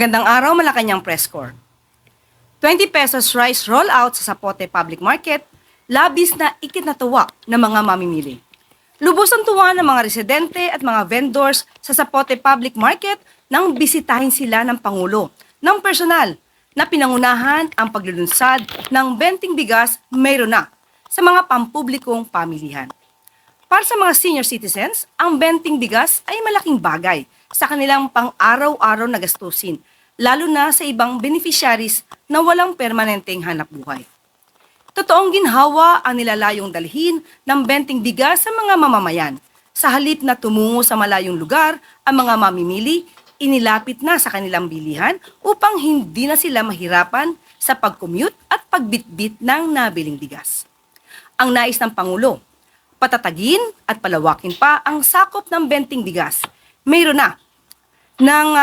Magandang araw, Malacanang Press Corps. 20 pesos rice rollout sa Zapote Public Market, labis na ikinatuwa ng mga mamimili. Lubos ang tuwa ng mga residente at mga vendors sa Zapote Public Market nang bisitahin sila ng Pangulo ng personal na pinangunahan ang paglulunsad ng benting bigas mayroon na sa mga pampublikong pamilihan. Para sa mga senior citizens, ang benting bigas ay malaking bagay sa kanilang pang-araw-araw na gastusin, lalo na sa ibang beneficiaries na walang permanenteng hanapbuhay. Totoong ginhawa ang nilalayong dalhin ng benting bigas sa mga mamamayan. Sa halip na tumungo sa malayong lugar, ang mga mamimili, inilapit na sa kanilang bilihan upang hindi na sila mahirapan sa pag-commute at pagbitbit ng nabiling bigas. Ang nais ng Pangulo, patatagin at palawakin pa ang sakop ng benting bigas. Mayroon na.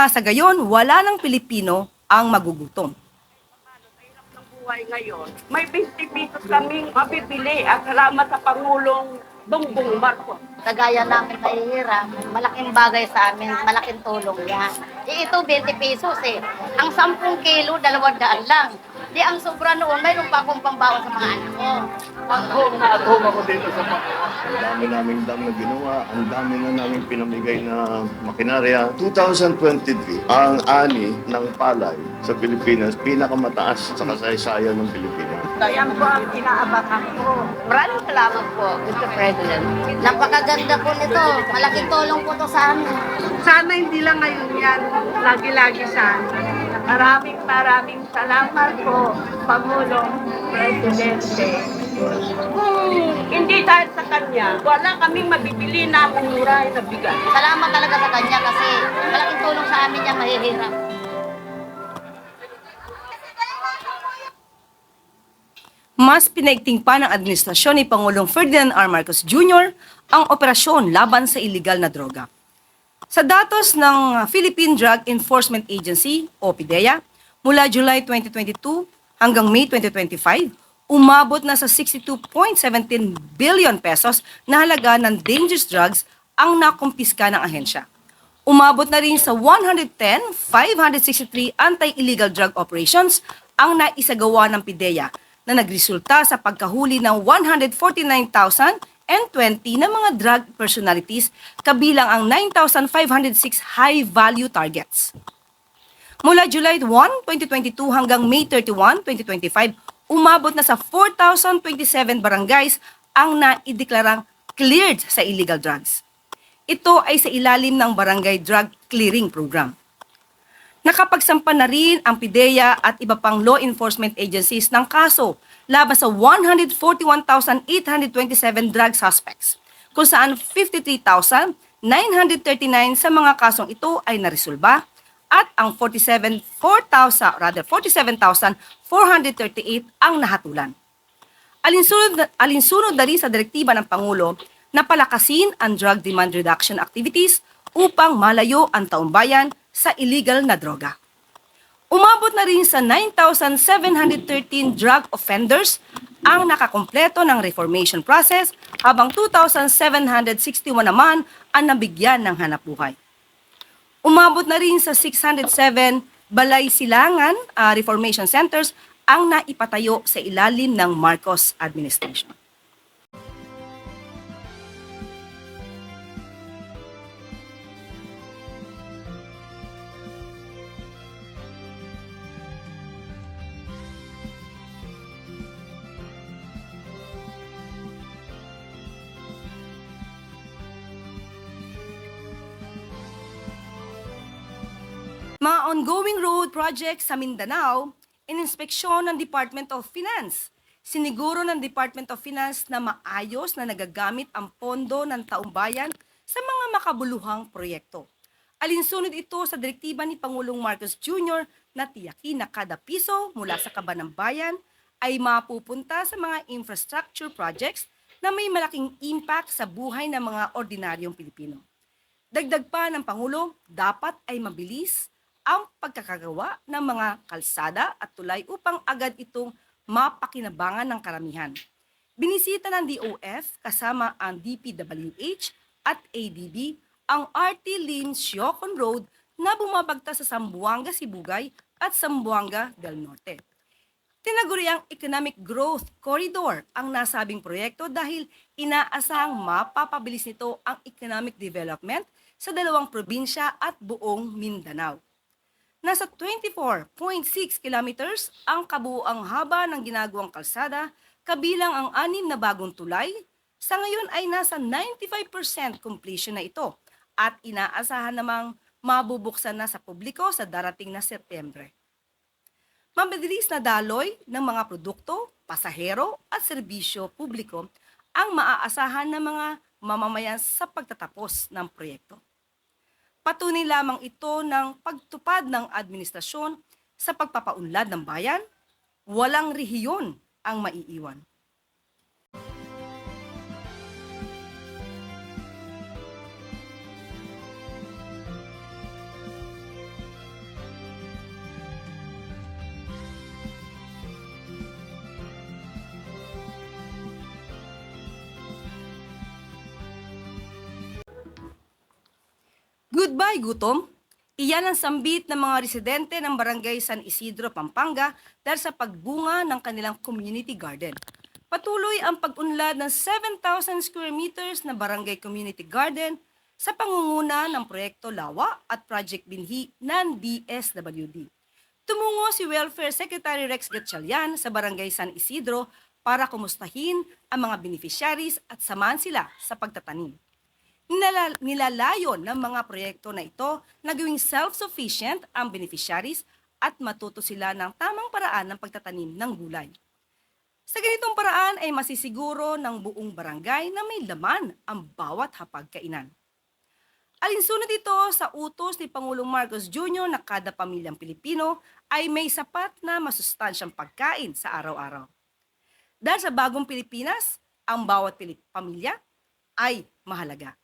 Sa gayon, wala ng Pilipino ang magugutom. Ng buhay ngayon, may 20 pesos kaming mabibili at salamat sa Pangulong Bongbong Marcos. Kagaya namin nahihirap, malaking bagay sa amin, malaking tulong yan. Ito 20 pesos eh. Ang 10 kilo, 200 lang. Di ang sobra noon, mayroon pa akong pambaon sa mga anak ko. At home ako dito sa Pakuan. Ang dami naming dam na ginawa, ang dami na naming pinamigay na makinarya. 2023, ang ani ng palay sa Pilipinas, pinakamataas sa kasaysayan ng Pilipinas. Yan po ang inaabangan ko. Maraming salamat po, Mr. President. Napakaganda po nito. Malaking tulong po to sa amin. Sana hindi lang ngayon yan, lagi-lagi sana. Maraming salamat po, Pangulong Presidente. Kung hindi dahil sa kanya, wala kaming mabibili na mura na bigas. Salamat talaga sa kanya kasi malaking tulong sa amin yung mahihirap. Mas pinaigting pa ng administrasyon ni Pangulong Ferdinand R. Marcos Jr. ang operasyon laban sa iligal na droga. Sa datos ng Philippine Drug Enforcement Agency o PDEA, mula July 2022 hanggang May 2025, umabot na sa 62.17 billion pesos na halaga ng dangerous drugs ang nakumpiska ng ahensya. Umabot na rin sa 110,563 anti-illegal drug operations ang naisagawa ng PDEA na nagresulta sa pagkahuli ng 149,020 na mga drug personalities kabilang ang 9,506 high-value targets. Mula July 1, 2022 hanggang May 31, 2025, umabot na sa 4,027 barangays ang naideklarang cleared sa illegal drugs. Ito ay sa ilalim ng Barangay Drug Clearing Program. Nakapagsampa na rin ang PDEA at iba pang law enforcement agencies ng kaso laban sa 141,827 drug suspects, kung saan 53,939 sa mga kasong ito ay naresolba at ang 47,438 ang nahatulan. Alinsunod na rin sa direktiba ng Pangulo na palakasin ang drug demand reduction activities upang malayo ang taumbayan sa illegal na droga. Umabot na rin sa 9,713 drug offenders ang nakakompleto ng reformation process habang 2,761 naman ang nabigyan ng hanapbuhay. Umabot na rin sa 607 balay silangan reformation centers ang naipatayo sa ilalim ng Marcos administration. Mga ongoing road projects sa Mindanao, ininspeksyon ng Department of Finance. Siniguro ng Department of Finance na maayos na nagagamit ang pondo ng taumbayan sa mga makabuluhang proyekto. Alinsunod ito sa direktiba ni Pangulong Marcos Jr. na tiyakin na kada piso mula sa kaban ng bayan ay mapupunta sa mga infrastructure projects na may malaking impact sa buhay ng mga ordinaryong Pilipino. Dagdag pa ng Pangulo, dapat ay mabilis ang pagkakagawa ng mga kalsada at tulay upang agad itong mapakinabangan ng karamihan. Binisita ng DOF kasama ang DPWH at ADB ang RT Lin Siocon Road na bumabagta sa Zamboanga, Sibugay at Zamboanga del Norte. Tinaguriang Economic Growth Corridor ang nasabing proyekto dahil inaasahang mapapabilis nito ang economic development sa dalawang probinsya at buong Mindanao. Nasa 24.6 kilometers ang kabuuang haba ng ginagawang kalsada kabilang ang 6 na bagong tulay. Sa ngayon ay nasa 95% completion na ito at inaasahan namang mabubuksan na sa publiko sa darating na Setyembre. Mabilis na daloy ng mga produkto, pasahero at serbisyo publiko ang maaasahan ng mga mamamayan sa pagtatapos ng proyekto. Patunay lamang ito ng pagtupad ng administrasyon sa pagpapaunlad ng bayan, walang rehiyon ang maiiwan. Goodbye, gutom! Iyan ang sambit ng mga residente ng Barangay San Isidro, Pampanga dahil sa pagbunga ng kanilang community garden. Patuloy ang pag-unlad ng 7,000 square meters na barangay community garden sa pangunguna ng Proyekto Lawa at Project Binhi ng DSWD. Tumungo si Welfare Secretary Rex Gatchalian sa Barangay San Isidro para kumustahin ang mga beneficiaries at samahan sila sa pagtatanim. Nilalayon ng mga proyekto na ito na gawing self-sufficient ang beneficiaries at matuto sila ng tamang paraan ng pagtatanim ng gulay. Sa ganitong paraan ay masisiguro ng buong barangay na may laman ang bawat hapagkainan. Alinsunod ito sa utos ni Pangulong Marcos Jr. na kada pamilyang Pilipino ay may sapat na masustansyang pagkain sa araw-araw. Dahil sa bagong Pilipinas, ang bawat pamilya ay mahalaga.